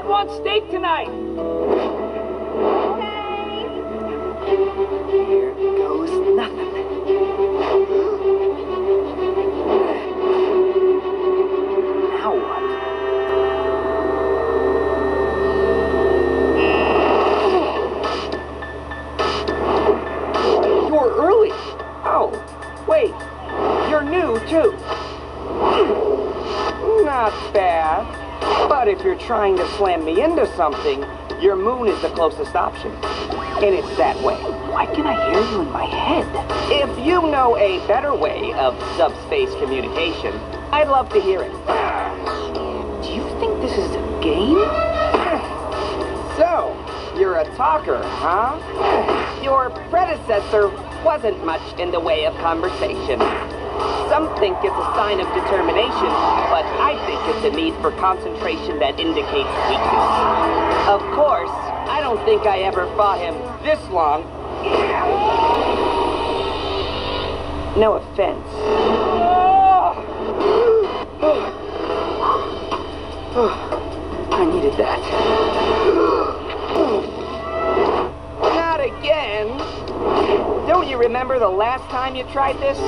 Dad wants steak tonight. Here goes nothing. Now what? You're early. Oh, wait. You're new, too. Not bad. But if you're trying to slam me into something, your moon is the closest option. And it's that way. Why can I hear you in my head? If you know a better way of subspace communication, I'd love to hear it. Do you think this is a game? So, you're a talker, huh? Your predecessor wasn't much in the way of conversation. Some think it's a sign of determination, but I think it's a need for concentration that indicates weakness. Of course, I don't think I ever fought him this long. No offense. I needed that. Not again. Don't you remember the last time you tried this?